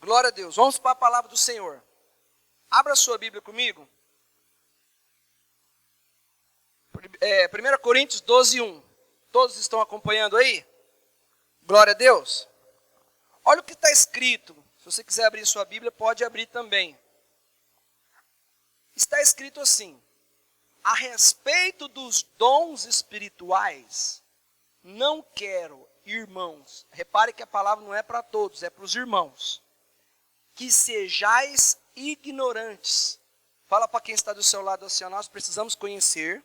Glória a Deus. Vamos para a palavra do Senhor. Abra sua Bíblia comigo. 1 Coríntios 12, 1. Todos estão acompanhando aí? Glória a Deus. Olha o que está escrito. Se você quiser abrir sua Bíblia, pode abrir também. Está escrito assim: a respeito dos dons espirituais, não quero, irmãos, repare que a palavra não é para todos, é para os irmãos, que sejais ignorantes. Fala para quem está do seu lado assim: nós precisamos conhecer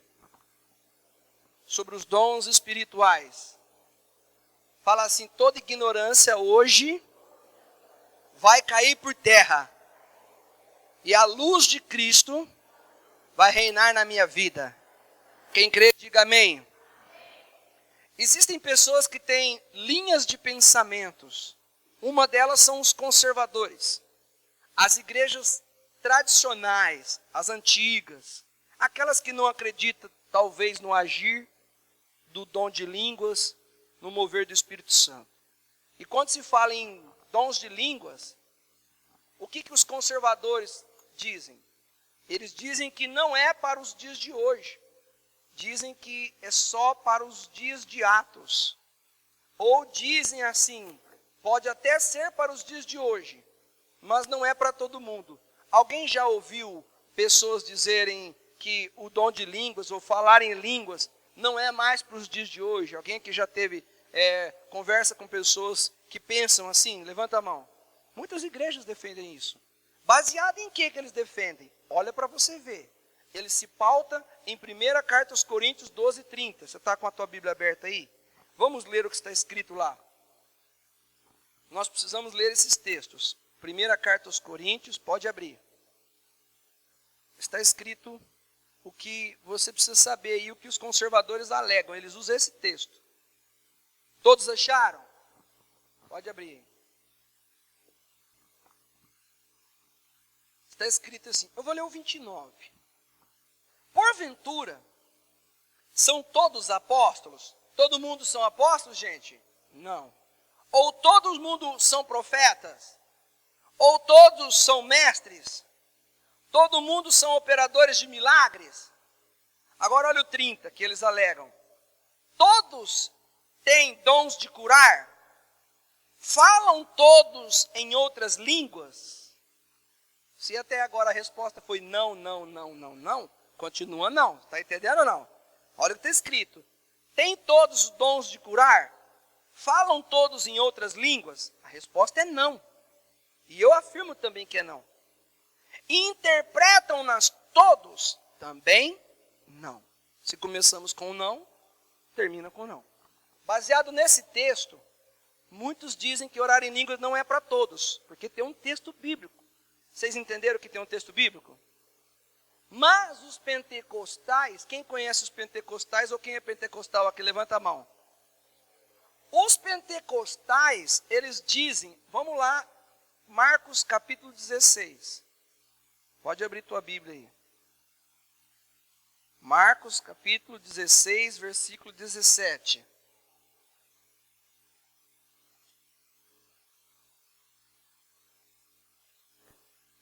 sobre os dons espirituais. Fala assim: toda ignorância hoje vai cair por terra. E a luz de Cristo vai reinar na minha vida. Quem crê, diga amém. Existem pessoas que têm linhas de pensamentos. Uma delas são os conservadores. As igrejas tradicionais, as antigas. Aquelas que não acreditam, talvez, no agir do dom de línguas, no mover do Espírito Santo. E quando se fala em dons de línguas, o que os conservadores dizem? Eles dizem que não é para os dias de hoje. Dizem que é só para os dias de Atos. Ou dizem assim, pode até ser para os dias de hoje, mas não é para todo mundo. Alguém já ouviu pessoas dizerem que o dom de línguas ou falar em línguas não é mais para os dias de hoje? Alguém que já teve conversa com pessoas que pensam assim? Levanta a mão. Muitas igrejas defendem isso. Baseado em que eles defendem? Olha para você ver. Ele se pauta em 1 Carta aos Coríntios 12, 30. Você está com a tua Bíblia aberta aí? Vamos ler o que está escrito lá. Nós precisamos ler esses textos. 1 Carta aos Coríntios, pode abrir. Está escrito o que você precisa saber e o que os conservadores alegam. Eles usam esse texto. Todos acharam? Pode abrir. Está escrito assim, eu vou ler o 29. Porventura, são todos apóstolos? Todo mundo são apóstolos, gente? Não. Ou todo mundo são profetas? Ou todos são mestres? Todo mundo são operadores de milagres? Agora olha o 30 que eles alegam. Todos têm dons de curar? Falam todos em outras línguas? Se até agora a resposta foi não, não, não, não, não, continua não. Está entendendo ou não? Olha o que está escrito. Tem todos os dons de curar? Falam todos em outras línguas? A resposta é não. E eu afirmo também que é não. Interpretam-nas todos? Também não. Se começamos com não, termina com não. Baseado nesse texto, muitos dizem que orar em línguas não é para todos, porque tem um texto bíblico. Vocês entenderam que tem um texto bíblico? Mas os pentecostais, quem conhece os pentecostais ou quem é pentecostal aqui? Levanta a mão. Os pentecostais, eles dizem, vamos lá, Marcos capítulo 16. Pode abrir tua Bíblia aí. Marcos capítulo 16, versículo 17.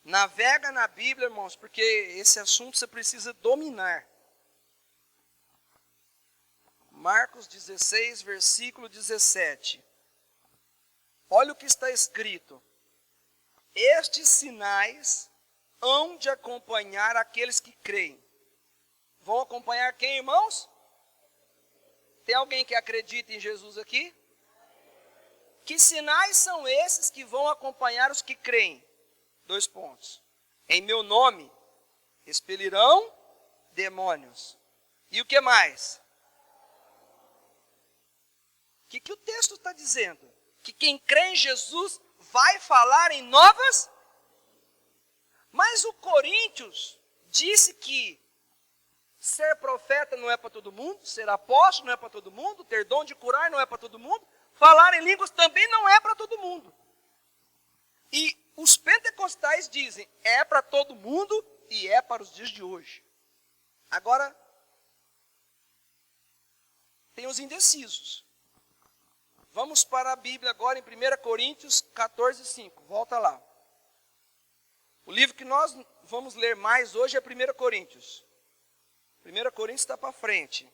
Navega na Bíblia, irmãos, porque esse assunto você precisa dominar. Marcos 16, versículo 17. Olha o que está escrito. Estes sinais hão de acompanhar aqueles que creem. Vão acompanhar quem, irmãos? Tem alguém que acredita em Jesus aqui? Que sinais são esses que vão acompanhar os que creem? 2 pontos. Em meu nome expelirão demônios. E o que mais? O que o texto está dizendo? Que quem crê em Jesus vai falar em novas? Mas o Coríntios disse que ser profeta não é para todo mundo, ser apóstolo não é para todo mundo, ter dom de curar não é para todo mundo, falar em línguas também não é para todo mundo. E os pentecostais dizem, é para todo mundo e é para os dias de hoje. Agora, tem os indecisos. Vamos para a Bíblia agora em 1 Coríntios 14, 5. Volta lá. O livro que nós vamos ler mais hoje é 1 Coríntios. 1 Coríntios está para frente.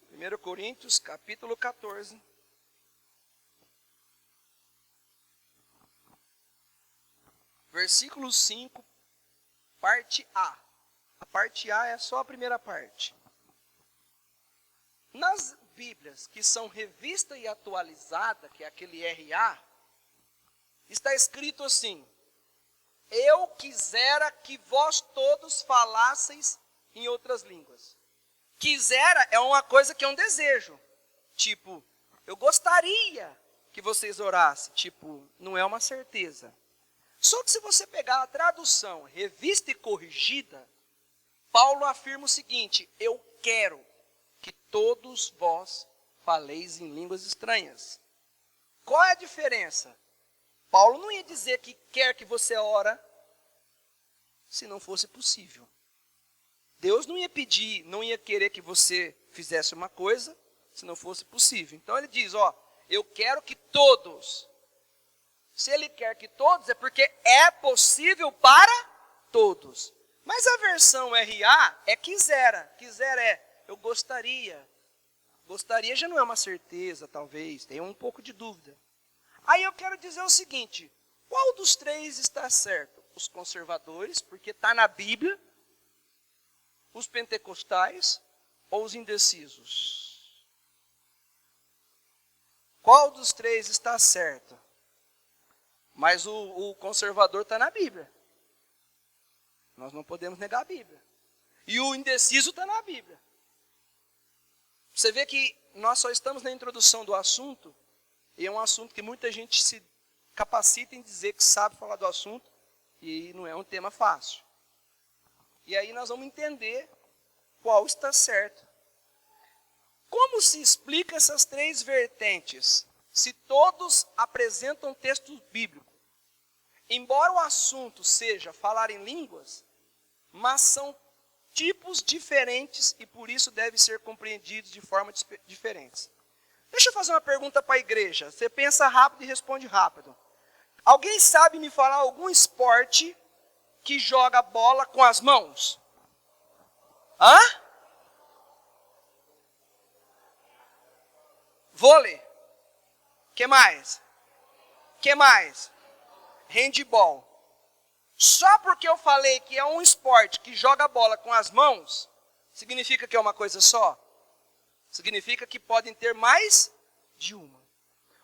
Primeiro Coríntios, capítulo 14. Versículo 5, parte A. A parte A é só a primeira parte. Nas Bíblias que são revista e atualizada, que é aquele RA, está escrito assim: eu quisera que vós todos falasseis em outras línguas. Quisera é uma coisa que é um desejo. Tipo, eu gostaria que vocês orassem. Tipo, não é uma certeza. Só que se você pegar a tradução revista e corrigida, Paulo afirma o seguinte: eu quero que todos vós faleis em línguas estranhas. Qual é a diferença? Paulo não ia dizer que quer que você ora se não fosse possível. Deus não ia pedir, não ia querer que você fizesse uma coisa se não fosse possível. Então ele diz, eu quero que todos. Se ele quer que todos, é porque é possível para todos. Mas a versão RA é quisera. Quisera é eu gostaria. Gostaria já não é uma certeza, talvez. Tem um pouco de dúvida. Aí eu quero dizer o seguinte: qual dos três está certo? Os conservadores, porque está na Bíblia. Os pentecostais ou os indecisos? Qual dos três está certo? Mas o conservador está na Bíblia. Nós não podemos negar a Bíblia. E o indeciso está na Bíblia. Você vê que nós só estamos na introdução do assunto, e é um assunto que muita gente se capacita em dizer que sabe falar do assunto, e não é um tema fácil. E aí nós vamos entender qual está certo. Como se explica essas três vertentes, se todos apresentam texto bíblico? Embora o assunto seja falar em línguas, mas são tipos diferentes e por isso devem ser compreendidos de forma diferentes. Deixa eu fazer uma pergunta para a igreja. Você pensa rápido e responde rápido. Alguém sabe me falar algum esporte que joga bola com as mãos? Hã? Vôlei. Que mais? Que mais? Handball. Só porque eu falei que é um esporte que joga bola com as mãos, significa que é uma coisa só? Significa que podem ter mais de uma.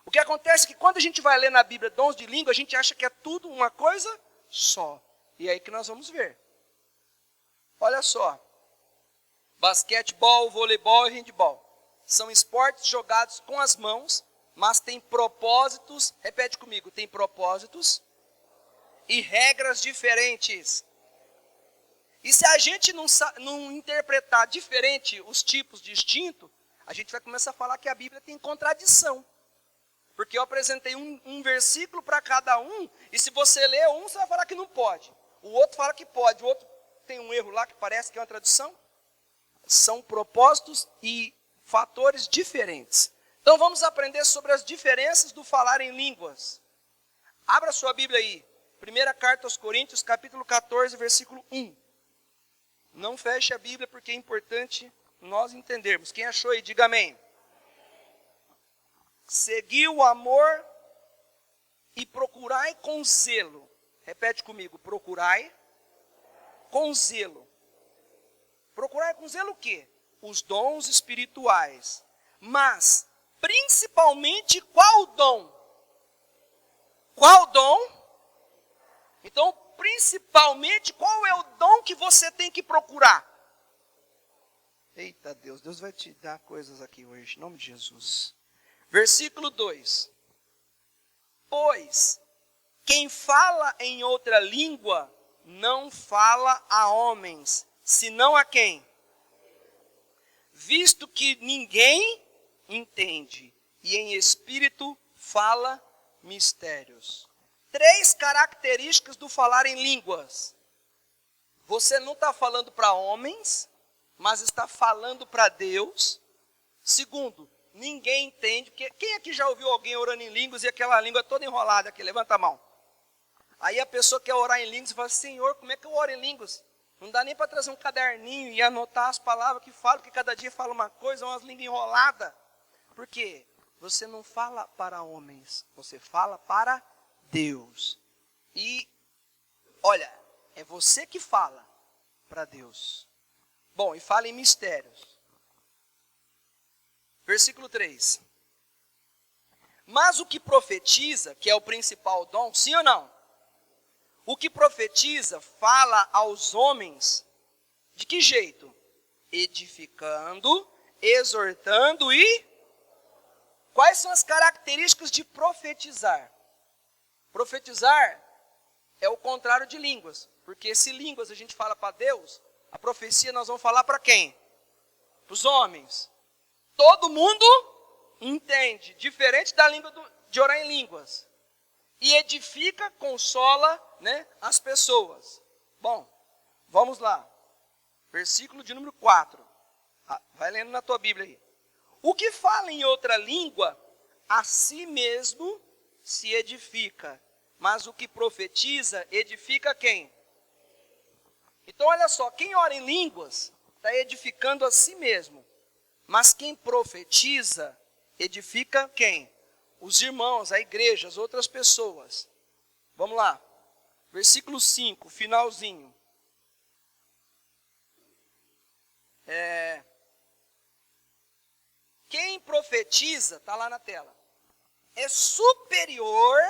O que acontece é que quando a gente vai ler na Bíblia dons de língua, a gente acha que é tudo uma coisa só. E é aí que nós vamos ver. Olha só. Basquetebol, voleibol e handball. São esportes jogados com as mãos, mas têm propósitos, repete comigo, tem propósitos e regras diferentes. E se a gente não interpretar diferente os tipos distintos, a gente vai começar a falar que a Bíblia tem contradição. Porque eu apresentei um versículo para cada um, e se você ler um, você vai falar que não pode. O outro fala que pode, o outro tem um erro lá que parece que é uma tradução. São propósitos e fatores diferentes. Então vamos aprender sobre as diferenças do falar em línguas. Abra sua Bíblia aí. Primeira carta aos Coríntios, capítulo 14, versículo 1. Não feche a Bíblia porque é importante nós entendermos. Quem achou aí, diga amém. Segui o amor e procurai com zelo. Repete comigo, procurai com zelo. Procurai com zelo o quê? Os dons espirituais. Mas, principalmente, qual dom? Qual dom? Então, principalmente, qual é o dom que você tem que procurar? Eita Deus, Deus vai te dar coisas aqui hoje, em nome de Jesus. Versículo 2. Pois, quem fala em outra língua, não fala a homens, senão a quem? Visto que ninguém entende, e em espírito fala mistérios. 3 características do falar em línguas. Você não está falando para homens, mas está falando para Deus. Segundo, Ninguém entende. Porque quem aqui já ouviu alguém orando em línguas e aquela língua toda enrolada aqui? Levanta a mão. Aí a pessoa quer orar em línguas e fala, Senhor, como é que eu oro em línguas? Não dá nem para trazer um caderninho e anotar as palavras que falam, que cada dia fala uma coisa, umas línguas enroladas. Por quê? Você não fala para homens, você fala para Deus. E, olha, é você que fala para Deus. Bom, e fala em mistérios. Versículo 3. Mas o que profetiza, que é o principal dom, sim ou não? O que profetiza fala aos homens de que jeito? Edificando, exortando e... Quais são as características de profetizar? Profetizar é o contrário de línguas. Porque se línguas a gente fala para Deus, a profecia nós vamos falar para quem? Para os homens. Todo mundo entende, diferente da língua de orar em línguas. E edifica, consola, né, as pessoas. Bom, vamos lá. Versículo de número 4. Vai lendo na tua Bíblia aí. O que fala em outra língua, a si mesmo se edifica. Mas o que profetiza, edifica quem? Então olha só, quem ora em línguas, está edificando a si mesmo. Mas quem profetiza, edifica quem? Os irmãos, a igreja, as outras pessoas. Vamos lá. Versículo 5, finalzinho. Quem profetiza, está lá na tela, é superior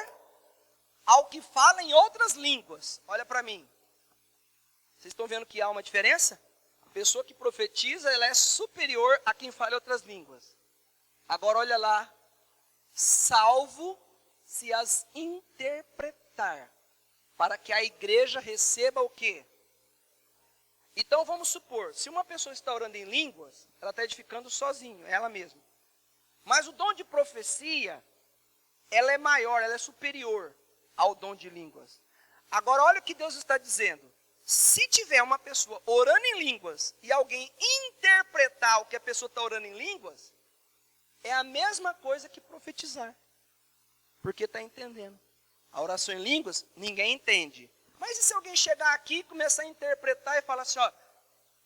ao que fala em outras línguas. Olha para mim. Vocês estão vendo que há uma diferença? A pessoa que profetiza, ela é superior a quem fala em outras línguas. Agora olha lá. Salvo se as interpretar, para que a igreja receba o quê? Então vamos supor, se uma pessoa está orando em línguas, ela está edificando sozinho, ela mesma. Mas o dom de profecia, ela é maior, ela é superior ao dom de línguas. Agora olha o que Deus está dizendo. Se tiver uma pessoa orando em línguas e alguém interpretar o que a pessoa está orando em línguas, é a mesma coisa que profetizar. Porque está entendendo. A oração em línguas, ninguém entende. Mas e se alguém chegar aqui e começar a interpretar e falar assim, ó,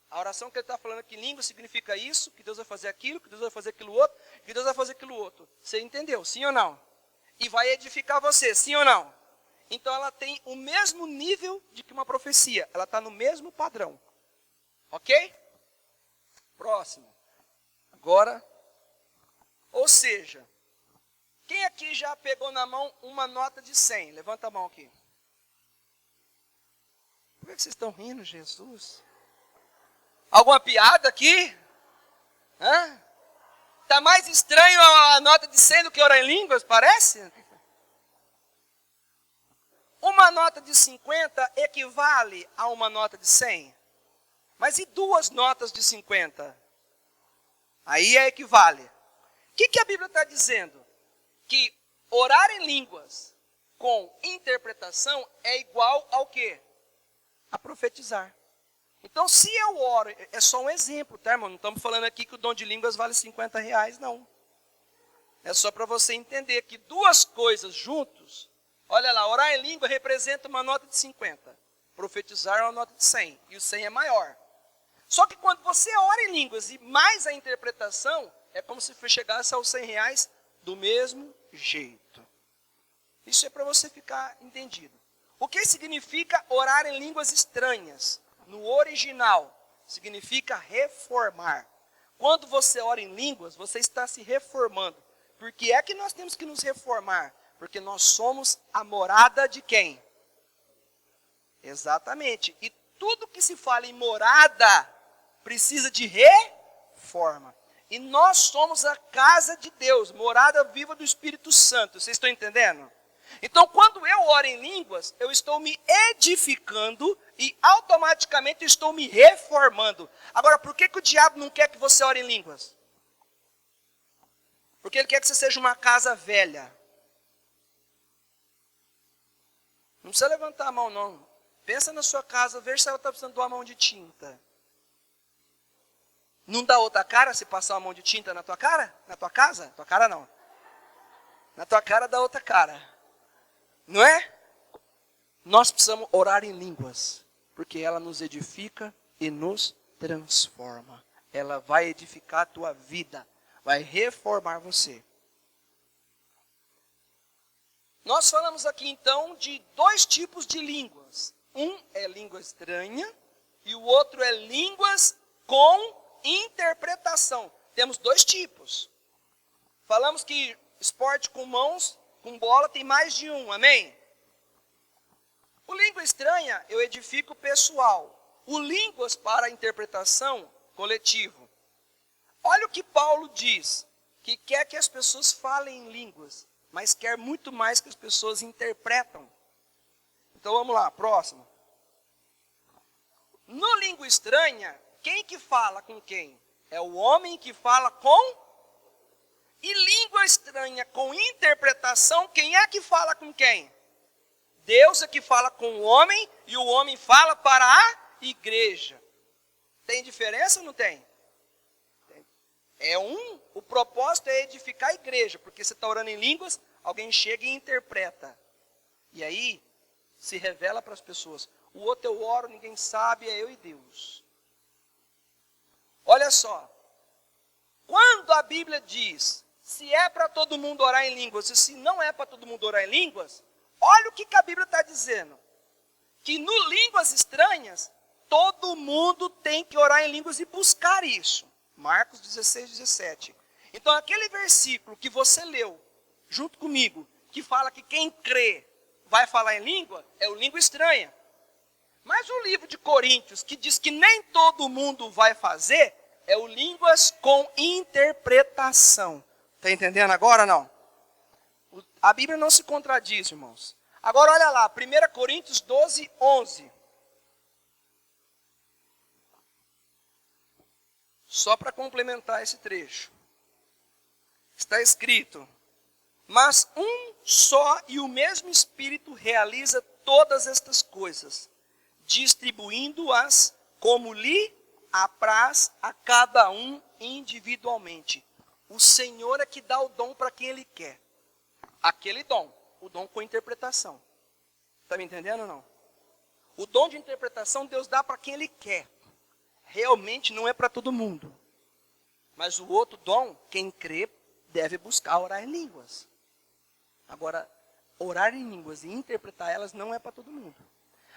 a oração que ele está falando aqui em língua significa isso, que Deus vai fazer aquilo, que Deus vai fazer aquilo outro, que Deus vai fazer aquilo outro. Você entendeu, sim ou não? E vai edificar você, sim ou não? Então ela tem o mesmo nível de que uma profecia. Ela está no mesmo padrão. Ok? Próximo. Agora... Ou seja, quem aqui já pegou na mão uma nota de 100? Levanta a mão aqui. Por que vocês estão rindo, Jesus? Alguma piada aqui? Está mais estranho a nota de 100 do que orar em línguas, parece? Uma nota de 50 equivale a uma nota de 100. Mas e duas notas de 50? Aí equivale. O que a Bíblia está dizendo? Que orar em línguas com interpretação é igual ao quê? A profetizar. Então, se eu oro, é só um exemplo, tá, irmão? Não estamos falando aqui que o dom de línguas vale R$50, não. É só para você entender que duas coisas juntos, olha lá, orar em língua representa uma nota de 50. Profetizar é uma nota de 100, e o 100 é maior. Só que quando você ora em línguas e mais a interpretação, é como se chegasse aos R$100 do mesmo jeito. Isso é para você ficar entendido. O que significa orar em línguas estranhas? No original, significa reformar. Quando você ora em línguas, você está se reformando. Por que é que nós temos que nos reformar? Porque nós somos a morada de quem? Exatamente. E tudo que se fala em morada precisa de reforma. E nós somos a casa de Deus, morada viva do Espírito Santo. Vocês estão entendendo? Então, quando eu oro em línguas, eu estou me edificando e automaticamente eu estou me reformando. Agora, por que o diabo não quer que você ore em línguas? Porque ele quer que você seja uma casa velha. Não precisa levantar a mão, não. Pensa na sua casa, veja se ela está precisando de uma mão de tinta. Não dá outra cara se passar uma mão de tinta na tua cara? Na tua casa? Tua cara não. Na tua cara dá outra cara. Não é? Nós precisamos orar em línguas, porque ela nos edifica e nos transforma. Ela vai edificar a tua vida, vai reformar você. Nós falamos aqui então de 2 tipos de línguas. Um é língua estranha e o outro é línguas com interpretação. Temos 2 tipos. Falamos que esporte com mãos, com bola, tem mais de um, amém? O língua estranha eu edifico pessoal. O línguas para interpretação, coletivo. Olha o que Paulo diz, que quer que as pessoas falem em línguas, mas quer muito mais que as pessoas interpretam. Então vamos lá, próximo. No língua estranha, quem que fala com quem? É o homem que fala com... E língua estranha com interpretação, quem é que fala com quem? Deus é que fala com o homem e o homem fala para a igreja. Tem diferença ou não tem? O propósito é edificar a igreja, porque você está orando em línguas, alguém chega e interpreta. E aí, se revela para as pessoas. O outro eu oro, ninguém sabe, é eu e Deus. Olha só. Quando a Bíblia diz, se é para todo mundo orar em línguas, e se não é para todo mundo orar em línguas, olha o que a Bíblia está dizendo. Que no línguas estranhas, todo mundo tem que orar em línguas e buscar isso. Marcos 16, 17. Então aquele versículo que você leu, junto comigo, que fala que quem crê vai falar em língua, é o língua estranha. Mas o livro de Coríntios, que diz que nem todo mundo vai fazer, é o línguas com interpretação. Está entendendo agora ou não? A Bíblia não se contradiz, irmãos. Agora olha lá, 1 Coríntios 12, 11. Só para complementar esse trecho. Está escrito: mas um só e o mesmo Espírito realiza todas estas coisas, distribuindo-as como lhe apraz a cada um individualmente. O Senhor é que dá o dom para quem Ele quer. Aquele dom, o dom com interpretação. Está me entendendo ou não? O dom de interpretação Deus dá para quem Ele quer. Realmente não é para todo mundo. Mas o outro dom, quem crê, deve buscar orar em línguas. Agora, orar em línguas e interpretar elas não é para todo mundo.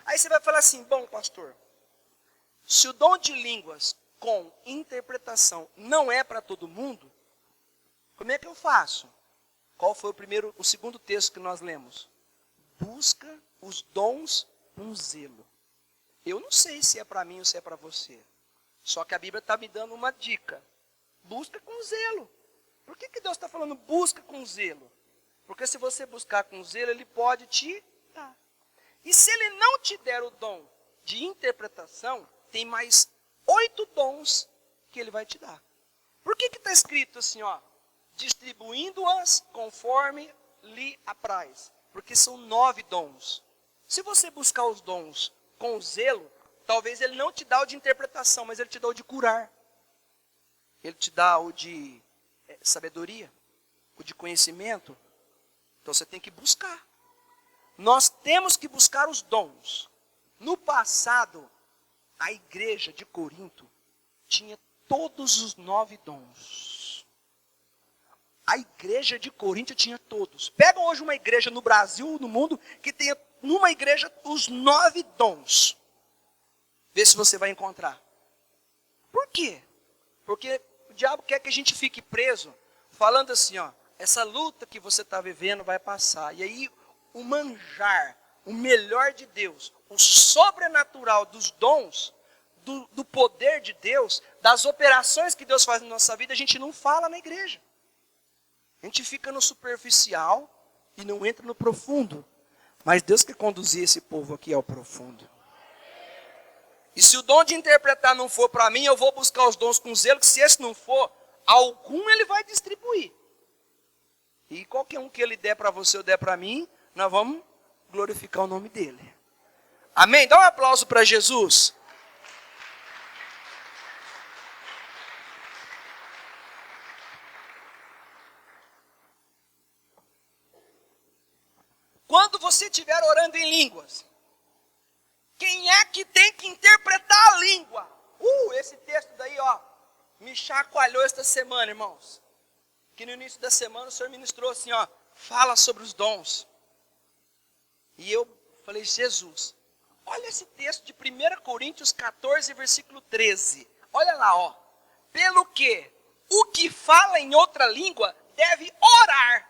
Aí você vai falar assim, bom pastor, se o dom de línguas com interpretação não é para todo mundo, como é que eu faço? Qual foi o segundo texto que nós lemos? Busca os dons com zelo. Eu não sei se é para mim ou se é para você. Só que a Bíblia está me dando uma dica. Busca com zelo. Por que Deus está falando busca com zelo? Porque se você buscar com zelo, Ele pode te dar. E se Ele não te der o dom de interpretação, tem mais 8 dons que Ele vai te dar. Por que está escrito assim, ó? Distribuindo-as conforme lhe apraz. Porque são 9 dons. Se você buscar os dons com zelo, talvez Ele não te dá o de interpretação, mas Ele te dá o de curar. Ele te dá o de sabedoria, o de conhecimento. Então você tem que buscar. Nós temos que buscar os dons. No passado, a igreja de Corinto tinha todos os 9 dons. A igreja de Corinto tinha todos. Pega hoje uma igreja no Brasil, no mundo, que tenha numa igreja os 9 dons. Vê se você vai encontrar. Por quê? Porque o diabo quer que a gente fique preso, falando assim, ó, essa luta que você está vivendo vai passar. E aí, o manjar, o melhor de Deus, o sobrenatural dos dons, do poder de Deus, das operações que Deus faz na nossa vida, a gente não fala na igreja. A gente fica no superficial e não entra no profundo. Mas Deus quer conduzir esse povo aqui ao profundo. E se o dom de interpretar não for para mim, eu vou buscar os dons com zelo, que se esse não for, algum Ele vai distribuir. E qualquer um que Ele der para você ou der para mim, nós vamos glorificar o nome dEle. Amém? Dá um aplauso para Jesus. quando você estiver orando em línguas, quem é que tem que interpretar a língua? Esse texto daí, me chacoalhou esta semana, irmãos. Que no início da semana o Senhor ministrou assim, fala sobre os dons. E eu falei, Jesus, olha esse texto de 1 Coríntios 14, versículo 13. Olha lá, pelo que o que fala em outra língua deve orar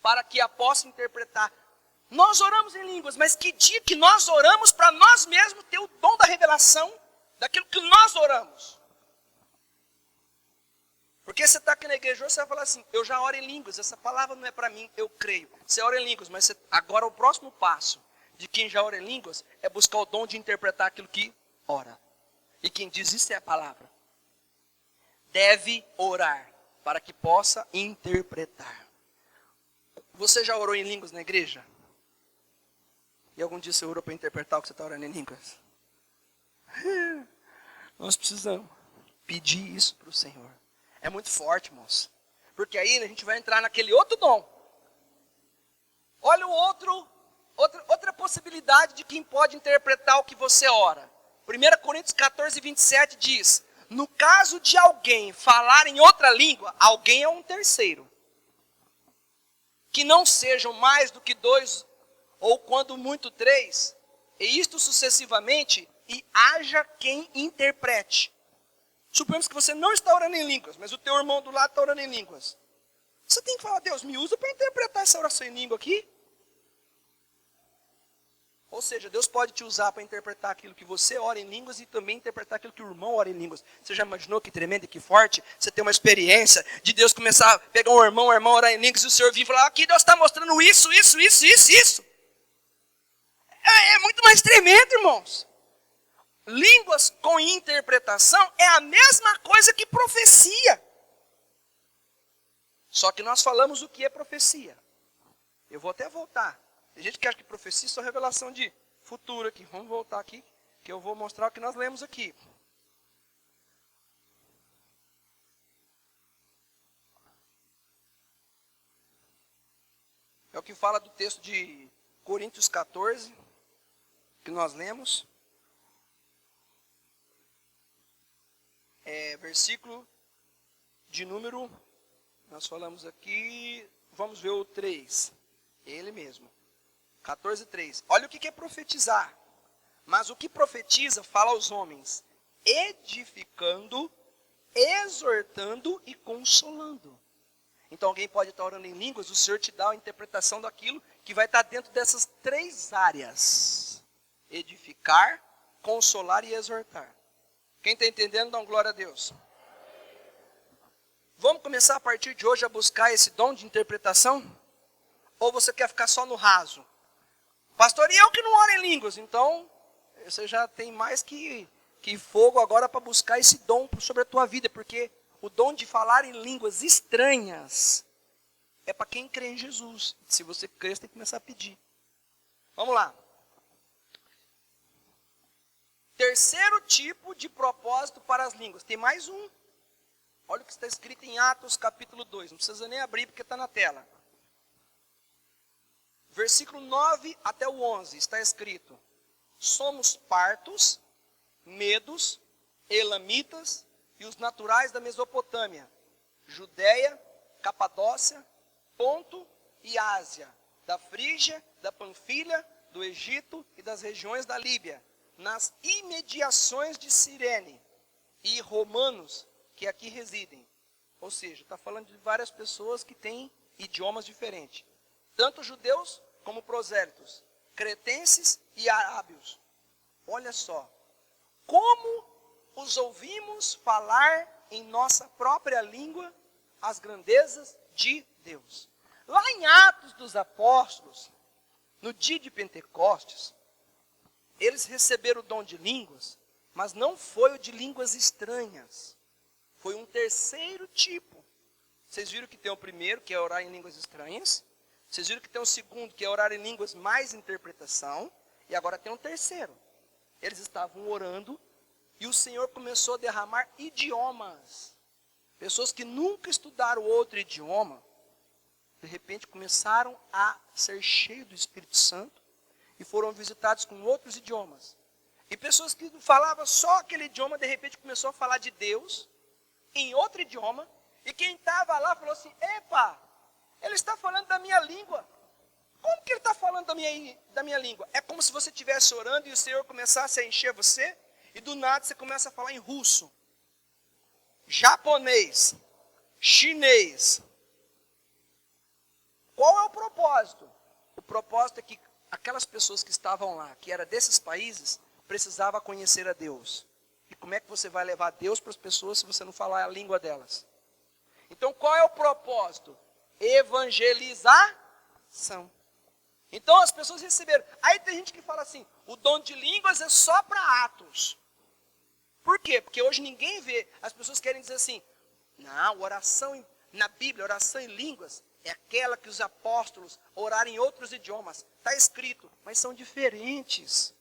para que a possa interpretar. Nós oramos em línguas, mas que dia que nós oramos para nós mesmos ter o dom da revelação daquilo que nós oramos? Porque você está aqui na igreja hoje, você vai falar assim, eu já oro em línguas, essa palavra não é para mim, eu creio. Você ora em línguas, mas agora o próximo passo de quem já ora em línguas é buscar o dom de interpretar aquilo que ora. E quem diz isso é a palavra. Deve orar para que possa interpretar. Você já orou em línguas na igreja? E algum dia você orou para interpretar o que você está orando em línguas? Nós precisamos pedir isso para o Senhor. É muito forte, irmãos. Porque aí a gente vai entrar naquele outro dom. Olha outra possibilidade de quem pode interpretar o que você ora. 1 Coríntios 14, 27 diz, no caso de alguém falar em outra língua, alguém é um terceiro. Que não sejam mais do que 2, ou quando muito 3, e isto sucessivamente, e haja quem interprete. Suponhamos que você não está orando em línguas, mas o teu irmão do lado está orando em línguas. Você tem que falar, Deus, me usa para interpretar essa oração em língua aqui. Ou seja, Deus pode te usar para interpretar aquilo que você ora em línguas e também interpretar aquilo que o irmão ora em línguas. Você já imaginou que tremendo e que forte? Você tem uma experiência de Deus começar a pegar um irmão orar em línguas e o Senhor vir e falar, aqui Deus está mostrando isso. É muito mais tremendo, irmãos. Línguas com interpretação é a mesma coisa que profecia. Só que nós falamos o que é profecia. Eu vou até voltar. Tem gente que acha que profecia é só revelação de futuro aqui. Vamos voltar aqui, que eu vou mostrar o que nós lemos aqui. É o que fala do texto de Coríntios 14, que nós lemos. Versículo de número, nós falamos aqui, vamos ver o 3, ele mesmo, 14, 3. Olha o que é profetizar. Mas o que profetiza fala aos homens, edificando, exortando e consolando. Então alguém pode estar orando em línguas, o Senhor te dá a interpretação daquilo que vai estar dentro dessas 3 áreas. Edificar, consolar e exortar. Quem está entendendo, dá uma glória a Deus. Vamos começar a partir de hoje a buscar esse dom de interpretação? Ou você quer ficar só no raso? Pastor, e eu que não oro em línguas? Então, você já tem mais que fogo agora para buscar esse dom sobre a tua vida. Porque o dom de falar em línguas estranhas é para quem crê em Jesus. Se você crê, você tem que começar a pedir. Vamos lá. Terceiro tipo de propósito para as línguas. Tem mais um. Olha o que está escrito em Atos capítulo 2. Não precisa nem abrir porque está na tela. Versículo 9 até o 11 está escrito. Somos partos, medos, elamitas e os naturais da Mesopotâmia, Judeia, Capadócia, Ponto e Ásia, da Frígia, da Panfilha, do Egito e das regiões da Líbia, nas imediações de Cirene, e romanos que aqui residem. Ou seja, está falando de várias pessoas que têm idiomas diferentes. Tanto judeus como prosélitos, cretenses e arábios. Olha só, como os ouvimos falar em nossa própria língua as grandezas de Deus. Lá em Atos dos Apóstolos, no dia de Pentecostes, eles receberam o dom de línguas, mas não foi o de línguas estranhas. Foi um terceiro tipo. Vocês viram que tem o primeiro, que é orar em línguas estranhas. Vocês viram que tem o segundo, que é orar em línguas mais interpretação. E agora tem um terceiro. Eles estavam orando e o Senhor começou a derramar idiomas. Pessoas que nunca estudaram outro idioma. de repente começaram a ser cheios do Espírito Santo e foram visitados com outros idiomas. E pessoas que falavam só aquele idioma, de repente começou a falar de Deus em outro idioma. E quem estava lá falou assim, epa, ele está falando da minha língua. Como que ele está falando da minha língua? É como se você estivesse orando e o Senhor começasse a encher você, e do nada você começa a falar em russo, japonês, chinês. Qual é o propósito? O propósito é que aquelas pessoas que estavam lá, que eram desses países, precisavam conhecer a Deus. E como é que você vai levar Deus para as pessoas se você não falar a língua delas? Então qual é o propósito? Evangelização. Então as pessoas receberam. Aí tem gente que fala assim, o dom de línguas é só para Atos. Por quê? Porque hoje ninguém vê. As pessoas querem dizer assim, não, oração na Bíblia, oração em línguas, é aquela que os apóstolos oraram em outros idiomas. Está escrito, mas são diferentes.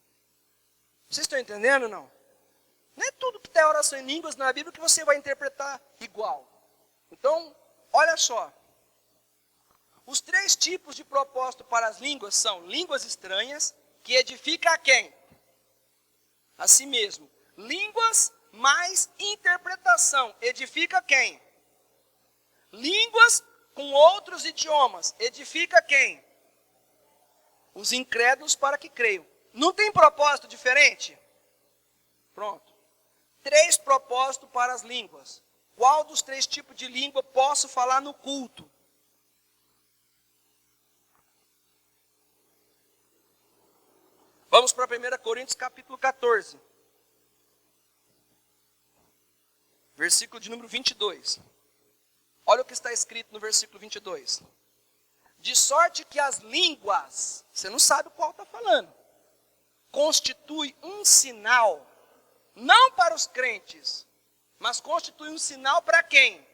Vocês estão entendendo ou não? Não é tudo que tem oração em línguas na Bíblia que você vai interpretar igual. Então, olha só. Os 3 tipos de propósito para as línguas são línguas estranhas, que edifica a quem? A si mesmo. Línguas mais interpretação, edifica quem? Línguas com outros idiomas, edifica quem? Os incrédulos para que creiam. Não tem propósito diferente? Pronto. 3 propósitos para as línguas. Qual dos 3 tipos de língua posso falar no culto? Vamos para 1 Coríntios capítulo 14. Versículo de número 22. Olha o que está escrito no versículo 22. De sorte que as línguas, você não sabe qual está falando, constitui um sinal, não para os crentes, mas constitui um sinal para quem?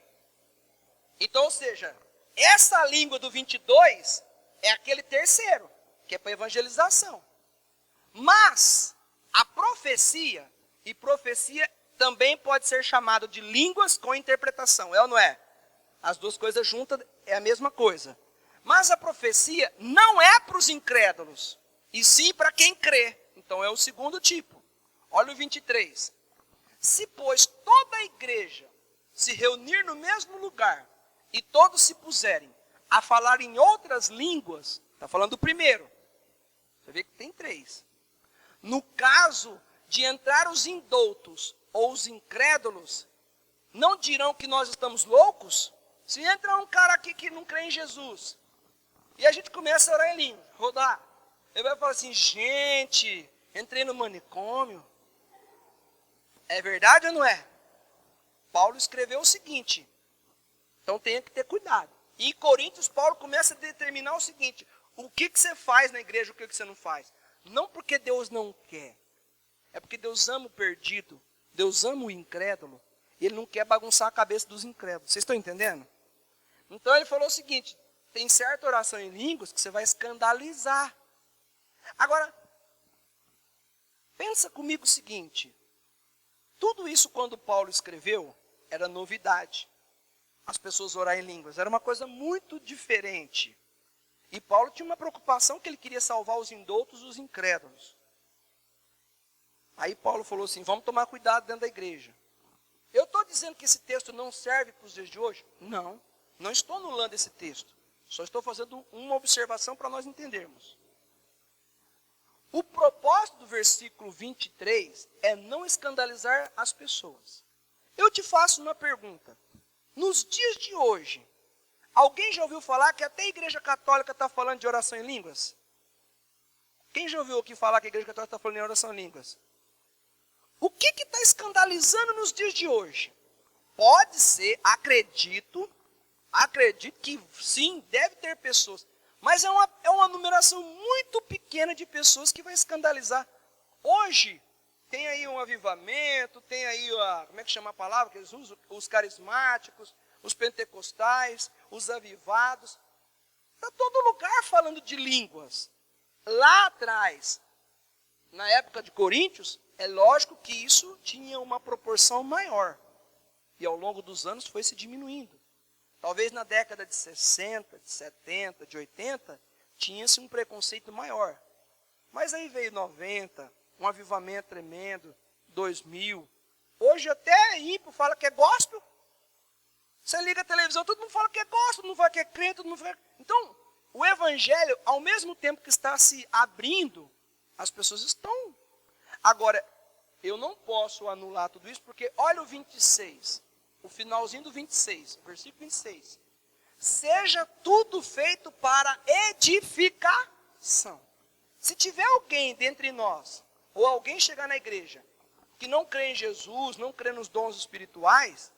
Então, ou seja, essa língua do 22 é aquele terceiro, que é para evangelização. Mas a profecia, e profecia também pode ser chamado de línguas com interpretação, é ou não é? As duas coisas juntas é a mesma coisa. Mas a profecia não é para os incrédulos, e sim para quem crê. Então é o segundo tipo. Olha o 23. Se, pois, toda a igreja se reunir no mesmo lugar, e todos se puserem a falar em outras línguas, está falando do primeiro. Você vê que tem 3. No caso de entrar os indoutos ou os incrédulos, não dirão que nós estamos loucos? Se entra um cara aqui que não crê em Jesus, e a gente começa a orar em língua, rodar, ele vai falar assim, gente, entrei no manicômio. É verdade ou não é? Paulo escreveu o seguinte, então tem que ter cuidado. E em Coríntios, Paulo começa a determinar o seguinte, o que você faz na igreja, o que você não faz. Não porque Deus não quer, é porque Deus ama o perdido, Deus ama o incrédulo, e Ele não quer bagunçar a cabeça dos incrédulos. Vocês estão entendendo? Então ele falou o seguinte, tem certa oração em línguas que você vai escandalizar. Agora, pensa comigo o seguinte, tudo isso quando Paulo escreveu, era novidade. As pessoas orar em línguas, era uma coisa muito diferente. E Paulo tinha uma preocupação que ele queria salvar os indoutos e os incrédulos. Aí Paulo falou assim, vamos tomar cuidado dentro da igreja. Eu estou dizendo que esse texto não serve para os dias de hoje? Não, não estou anulando esse texto. Só estou fazendo uma observação para nós entendermos. O propósito do versículo 23 é não escandalizar as pessoas. Eu te faço uma pergunta. Nos dias de hoje, alguém já ouviu falar que até a Igreja Católica está falando de oração em línguas? Quem já ouviu aqui falar que a Igreja Católica está falando em oração em línguas? O que está escandalizando nos dias de hoje? Pode ser, acredito que sim, deve ter pessoas, mas é uma numeração muito pequena de pessoas que vai escandalizar. Hoje, tem aí um avivamento, tem aí, como é que chama a palavra que eles usam? Os carismáticos, os pentecostais, os avivados. Está todo lugar falando de línguas. Lá atrás, na época de Coríntios, é lógico que isso tinha uma proporção maior. E ao longo dos anos foi se diminuindo. Talvez na década de 60, de 70, de 80, tinha-se um preconceito maior. Mas aí veio 90, um avivamento tremendo, 2000. Hoje até ímpio fala que é gospel. Você liga a televisão, todo mundo fala que é gospel, todo mundo fala que é crente, todo mundo fala... Então, o evangelho, ao mesmo tempo que está se abrindo, as pessoas estão. Agora, eu não posso anular tudo isso, porque olha o 26, o finalzinho do 26, versículo 26. Seja tudo feito para edificação. Se tiver alguém dentre nós, ou alguém chegar na igreja, que não crê em Jesus, não crê nos dons espirituais,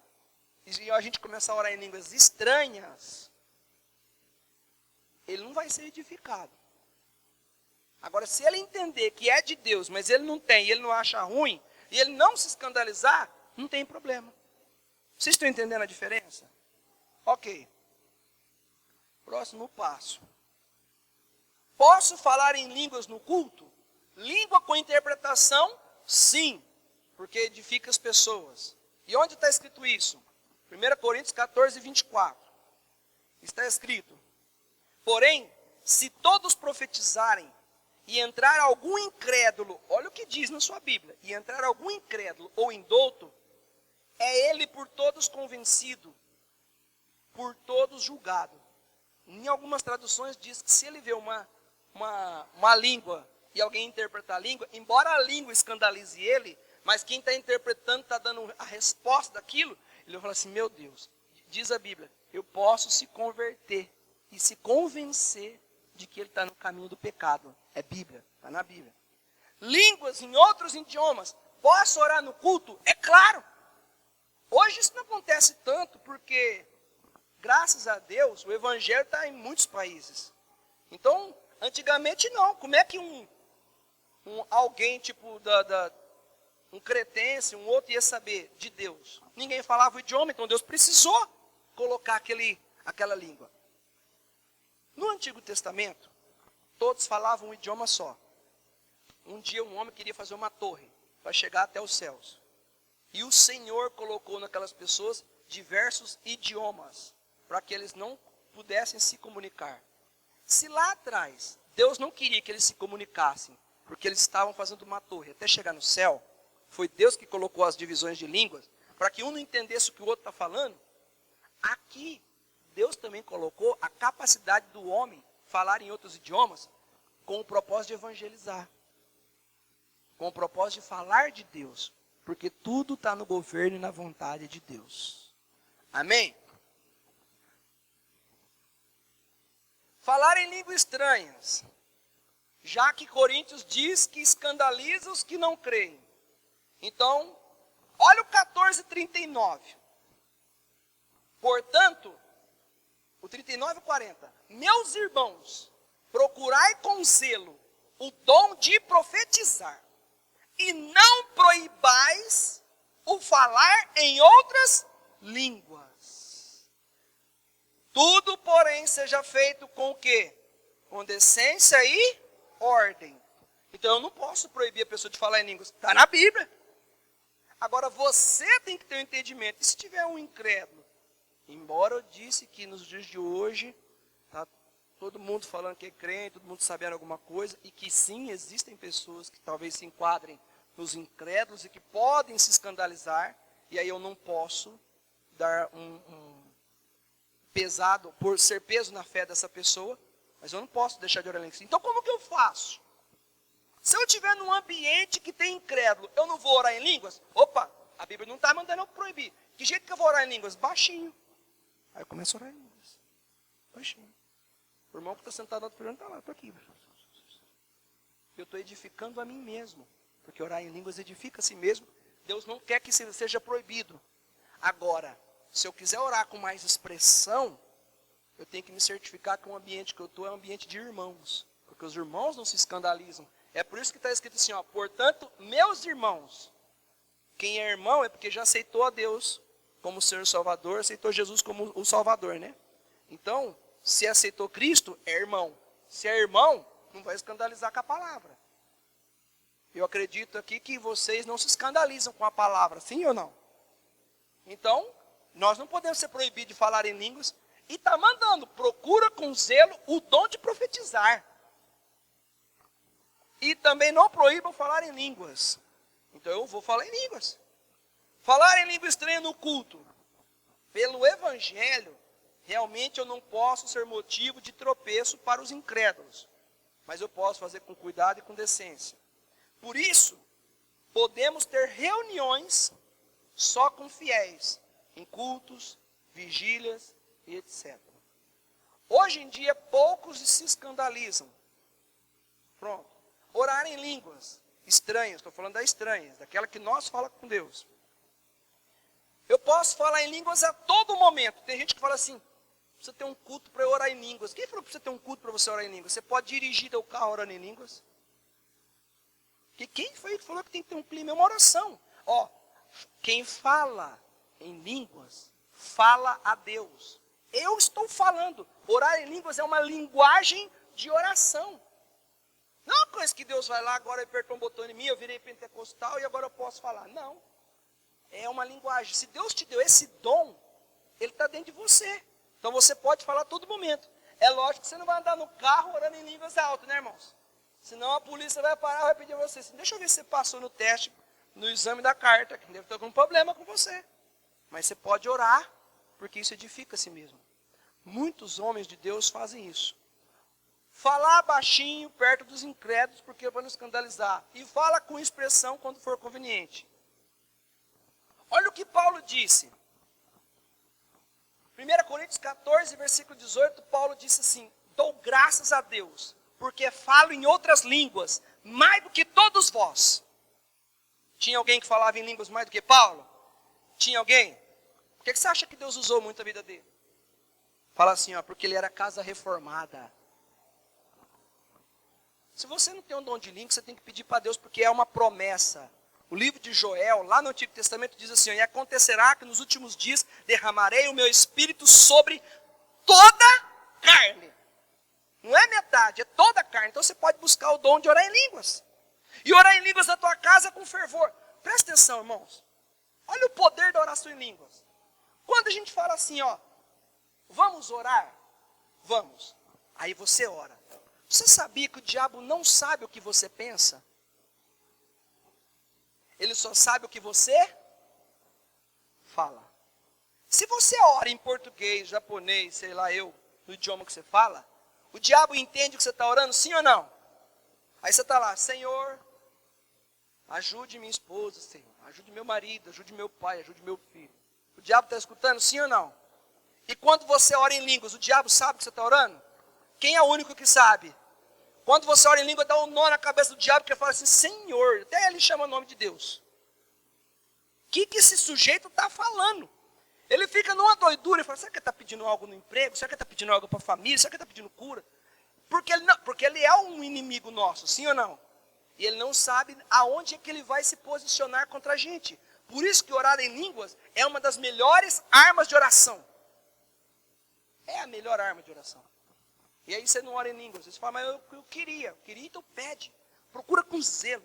e a gente começar a orar em línguas estranhas, ele não vai ser edificado. Agora, se ele entender que é de Deus, mas ele não tem, e ele não acha ruim, e ele não se escandalizar, não tem problema. Vocês estão entendendo a diferença? Ok. Próximo passo. Posso falar em línguas no culto? Língua com interpretação? Sim, porque edifica as pessoas. E onde está escrito isso? 1 Coríntios 14, 24. Está escrito: porém, se todos profetizarem, e entrar algum incrédulo, olha o que diz na sua Bíblia, e entrar algum incrédulo ou indouto, é ele por todos convencido, por todos julgado. Em algumas traduções diz que se ele vê uma língua e alguém interpretar a língua, embora a língua escandalize ele, mas quem está interpretando está dando a resposta daquilo, ele vai falar assim, meu Deus, diz a Bíblia, eu posso se converter e se convencer de que ele está no caminho do pecado. É Bíblia, está na Bíblia. Línguas em outros idiomas, posso orar no culto? É claro. Hoje isso não acontece tanto porque, graças a Deus, o evangelho está em muitos países. Então, antigamente não. Como é que alguém tipo um cretense, um outro ia saber de Deus? Ninguém falava o idioma, então Deus precisou colocar aquela língua. No Antigo Testamento, todos falavam um idioma só. Um dia um homem queria fazer uma torre para chegar até os céus. E o Senhor colocou naquelas pessoas diversos idiomas, para que eles não pudessem se comunicar. Se lá atrás, Deus não queria que eles se comunicassem, porque eles estavam fazendo uma torre até chegar no céu, foi Deus que colocou as divisões de línguas, para que um não entendesse o que o outro está falando. Aqui, Deus também colocou a capacidade do homem falar em outros idiomas, com o propósito de evangelizar, com o propósito de falar de Deus, porque tudo está no governo e na vontade de Deus. Amém? Falar em línguas estranhas, já que Coríntios diz que escandaliza os que não creem. Então, olha o 14:39. Portanto, o 39 e 40. Meus irmãos, procurai com zelo o dom de profetizar, e não proibais o falar em outras línguas. Tudo, porém, seja feito com o quê? Com decência e ordem. Então eu não posso proibir a pessoa de falar em línguas. Está na Bíblia. Agora você tem que ter um entendimento. E se tiver um incrédulo? Embora eu disse que nos dias de hoje, está todo mundo falando que é crente, todo mundo sabendo alguma coisa, e que sim, existem pessoas que talvez se enquadrem nos incrédulos e que podem se escandalizar, e aí eu não posso dar um pesado, por ser peso na fé dessa pessoa, mas eu não posso deixar de orar em línguas. Então como que eu faço? Se eu estiver num ambiente que tem incrédulo, eu não vou orar em línguas? Opa, a Bíblia não está mandando eu proibir. Que jeito que eu vou orar em línguas? Baixinho. Aí eu começo a orar em línguas. Baixinho. O irmão que está sentado lá, está lá, estou aqui. Eu estou edificando a mim mesmo. Porque orar em línguas edifica a si mesmo. Deus não quer que isso seja proibido. Agora, se eu quiser orar com mais expressão, eu tenho que me certificar que o ambiente que eu estou é um ambiente de irmãos. Porque os irmãos não se escandalizam. É por isso que está escrito assim, ó, portanto, meus irmãos. Quem é irmão é porque já aceitou a Deus como Senhor Salvador, aceitou Jesus como o Salvador, né? Então, se aceitou Cristo, é irmão. Se é irmão, não vai escandalizar com a palavra. Eu acredito aqui que vocês não se escandalizam com a palavra, sim ou não? Então, Nós não podemos ser proibidos de falar em línguas. E está mandando, procura com zelo o dom de profetizar. E também não proíbam falar em línguas. Então eu vou falar em línguas. Falar em língua estranha no culto. Pelo evangelho, realmente eu não posso ser motivo de tropeço para os incrédulos. Mas eu posso fazer com cuidado e com decência. Por isso, podemos ter reuniões só com fiéis, em cultos, vigílias e etc. Hoje em dia, poucos se escandalizam. Pronto. Orar em línguas estranhas, estou falando das estranhas, daquela que nós falamos com Deus. Eu posso falar em línguas a todo momento. Tem gente que fala assim, precisa ter um culto para eu orar em línguas. Quem falou que precisa ter um culto para você orar em línguas? Você pode dirigir teu carro orando em línguas? Quem foi que falou que tem que ter um clima? É uma oração. Ó, quem fala em línguas, fala a Deus. Eu estou falando. Orar em línguas é uma linguagem de oração. Não é uma coisa que Deus vai lá, agora apertou um botão em mim, eu virei pentecostal e agora eu posso falar. Não. É uma linguagem. Se Deus te deu esse dom, Ele está dentro de você. Então você pode falar a todo momento. É lógico que você não vai andar no carro orando em línguas altas, né, irmãos? Senão a polícia vai parar e vai pedir a você assim, deixa eu ver se você passou no teste, no exame da carta, que deve ter algum problema com você. Mas você pode orar, porque isso edifica a si mesmo. Muitos homens de Deus fazem isso. Falar baixinho perto dos incrédulos, porque para não escandalizar. E fala com expressão quando for conveniente. Olha o que Paulo disse. 1 Coríntios 14, versículo 18, Paulo disse assim, dou graças a Deus, porque falo em outras línguas, mais do que todos vós. Tinha alguém que falava em línguas mais do que Paulo? Tinha alguém? Por que você acha que Deus usou muito a vida dele? Fala assim, ó, porque ele era casa reformada. Se você não tem um dom de língua, você tem que pedir para Deus, porque é uma promessa. O livro de Joel, lá no Antigo Testamento, diz assim, e acontecerá que nos últimos dias derramarei o meu espírito sobre toda carne. Não é metade, é toda carne. Então você pode buscar o dom de orar em línguas. E orar em línguas na tua casa com fervor. Presta atenção, irmãos. Olha o poder da oração em línguas. Quando a gente fala assim, ó, vamos orar? Vamos. Aí você ora. Você sabia que o diabo não sabe o que você pensa? Ele só sabe o que você fala. Se você ora em português, japonês, sei lá eu, no idioma que você fala, o diabo entende que você está orando, sim ou não? Aí você está lá, Senhor, ajude minha esposa, Senhor, ajude meu marido, ajude meu pai, ajude meu filho. O diabo está escutando, sim ou não? E quando você ora em línguas, o diabo sabe que você está orando? Quem é o único que sabe? Quando você ora em língua, dá um nó na cabeça do diabo, que ele fala assim, Senhor, até ele chama o nome de Deus. O que esse sujeito está falando? Ele fica numa doidura, e fala, será que ele está pedindo algo no emprego? Será que ele está pedindo algo para a família? Será que ele está pedindo cura? Porque ele é um inimigo nosso, sim ou não? E ele não sabe aonde é que ele vai se posicionar contra a gente. Por isso que orar em línguas é uma das melhores armas de oração. É a melhor arma de oração. E aí você não ora em línguas. Você fala, mas eu queria, então pede. Procura com zelo.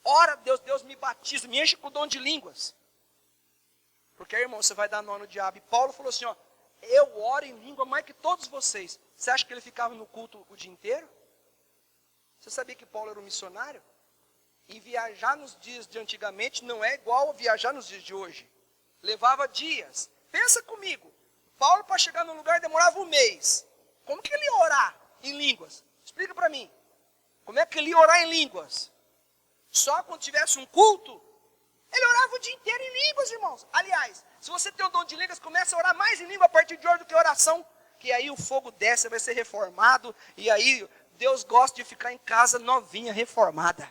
Ora, Deus me batiza, me enche com o dom de línguas. Porque, irmão, você vai dar nó no diabo. E Paulo falou assim, ó, eu oro em língua mais que todos vocês. Você acha que ele ficava no culto o dia inteiro? Você sabia que Paulo era um missionário? E viajar nos dias de antigamente não é igual a viajar nos dias de hoje. Levava dias. Pensa comigo. Paulo, para chegar num lugar, demorava um mês. Como que ele ia orar em línguas? Explica para mim. Como é que ele ia orar em línguas? Só quando tivesse um culto? Ele orava o dia inteiro em línguas, irmãos. Aliás, se você tem o dom de línguas, comece a orar mais em língua a partir de hoje do que oração. Que aí o fogo desce, vai ser reformado. E aí Deus gosta de ficar em casa novinha, reformada.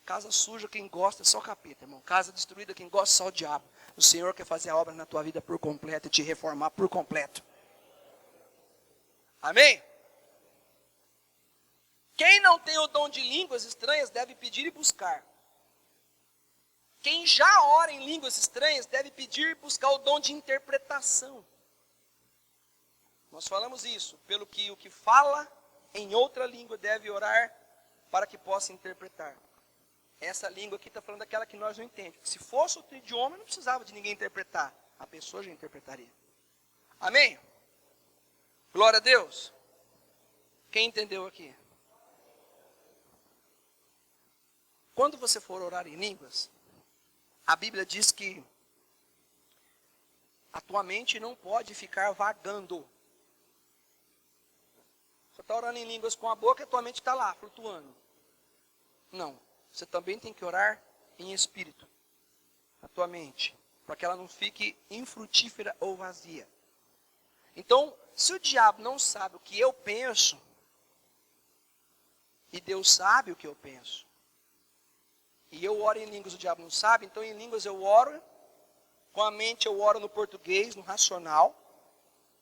Casa suja, quem gosta é só capeta, irmão. Casa destruída, quem gosta é só o diabo. O Senhor quer fazer a obra na tua vida por completo e te reformar por completo. Amém? Quem não tem o dom de línguas estranhas deve pedir e buscar. Quem já ora em línguas estranhas deve pedir e buscar o dom de interpretação. Nós falamos isso, pelo que o que fala em outra língua deve orar para que possa interpretar. Essa língua aqui está falando daquela que nós não entendemos. Se fosse outro idioma, não precisava de ninguém interpretar. A pessoa já interpretaria. Amém? Glória a Deus. Quem entendeu aqui? Quando você for orar em línguas, a Bíblia diz que a tua mente não pode ficar vagando. Você está orando em línguas com a boca e a tua mente está lá, flutuando. Não. Você também tem que orar em espírito. A tua mente. Para que ela não fique infrutífera ou vazia. Então, se o diabo não sabe o que eu penso, e Deus sabe o que eu penso, e eu oro em línguas, o diabo não sabe, então em línguas eu oro, com a mente eu oro no português, no racional,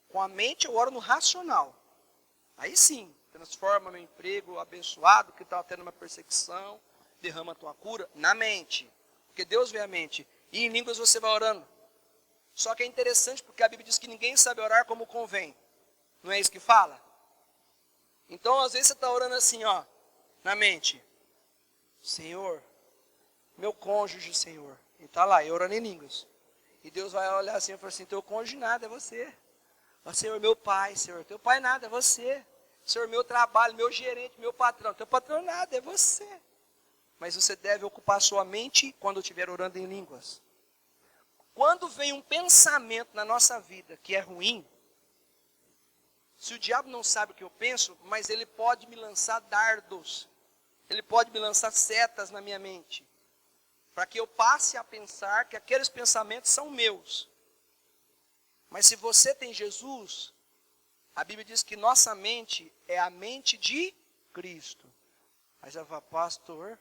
com a mente eu oro no racional. Aí sim, transforma meu emprego abençoado, que está tendo uma perseguição, derrama a tua cura, na mente. Porque Deus vê a mente. E em línguas você vai orando. Só que é interessante porque a Bíblia diz que ninguém sabe orar como convém. Não é isso que fala? Então às vezes você está orando assim, ó, na mente. Senhor, meu cônjuge, Senhor. E está lá, eu orando em línguas. E Deus vai olhar assim e falar assim, teu cônjuge nada, é você. Ó, Senhor, meu pai, Senhor, teu pai nada, é você. Senhor, meu trabalho, meu gerente, meu patrão, teu patrão nada, é você. Mas você deve ocupar sua mente quando estiver orando em línguas. Quando vem um pensamento na nossa vida que é ruim, se o diabo não sabe o que eu penso, mas ele pode me lançar dardos. Ele pode me lançar setas na minha mente. Para que eu passe a pensar que aqueles pensamentos são meus. Mas se você tem Jesus, a Bíblia diz que nossa mente é a mente de Cristo. Aí você fala, pastor,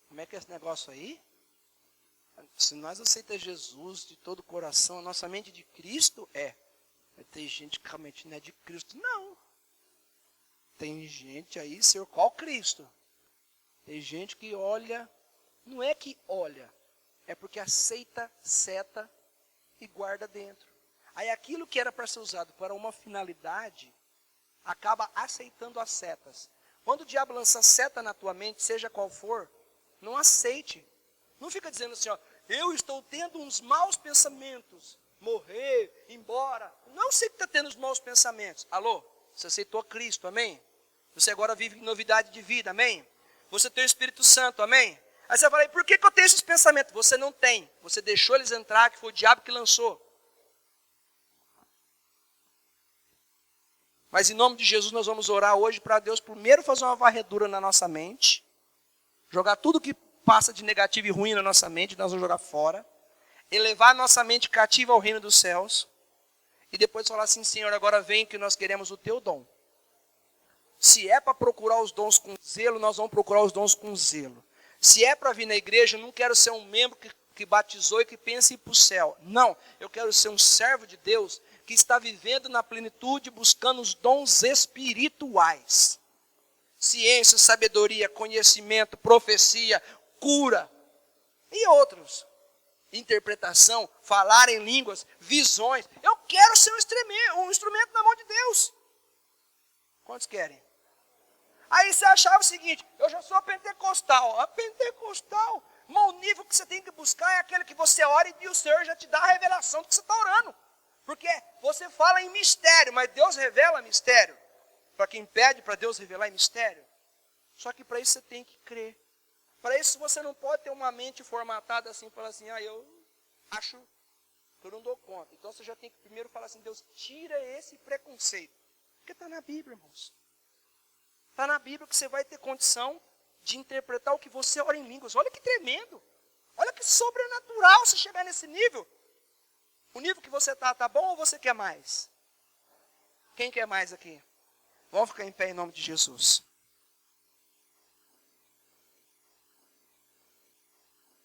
como é que é esse negócio aí? Se nós aceitamos Jesus de todo o coração, a nossa mente de Cristo é. Mas tem gente que realmente não é de Cristo, não. Tem gente aí, Senhor, qual Cristo? Tem gente que olha, não é que olha, é porque aceita, seta e guarda dentro. Aí aquilo que era para ser usado para uma finalidade, acaba aceitando as setas. Quando o diabo lança seta na tua mente, seja qual for, não aceite. Não fica dizendo assim, ó, eu estou tendo uns maus pensamentos, morrer, ir embora. Não sei que está tendo os maus pensamentos. Alô? Você aceitou Cristo, amém? Você agora vive em novidade de vida, amém? Você tem o Espírito Santo, amém? Aí você fala, por que eu tenho esses pensamentos? Você não tem. Você deixou eles entrar, que foi o diabo que lançou. Mas em nome de Jesus nós vamos orar hoje para Deus primeiro fazer uma varredura na nossa mente. Jogar tudo que passa de negativo e ruim na nossa mente, nós vamos jogar fora. Elevar a nossa mente cativa ao reino dos céus. E depois falar assim, Senhor, agora vem que nós queremos o teu dom. Se é para procurar os dons com zelo, nós vamos procurar os dons com zelo. Se é para vir na igreja, eu não quero ser um membro que batizou e que pensa em ir para o céu. Não, eu quero ser um servo de Deus que está vivendo na plenitude, buscando os dons espirituais. Ciência, sabedoria, conhecimento, profecia, cura e outros. Interpretação, falar em línguas, visões. Eu quero ser um instrumento na mão de Deus. Quantos querem? Aí você achava o seguinte, eu já sou pentecostal. A pentecostal, o nível que você tem que buscar é aquele que você ora e o Senhor já te dá a revelação do que você está orando. Porque você fala em mistério, mas Deus revela mistério. Para quem pede para Deus revelar em mistério. Só que para isso você tem que crer. Para isso você não pode ter uma mente formatada assim, falar assim, eu acho que eu não dou conta. Então você já tem que primeiro falar assim, Deus, tira esse preconceito. Porque está na Bíblia, irmãos. Está na Bíblia que você vai ter condição de interpretar o que você ora em línguas. Olha que tremendo. Olha que sobrenatural você chegar nesse nível. O nível que você está bom ou você quer mais? Quem quer mais aqui? Vamos ficar em pé em nome de Jesus.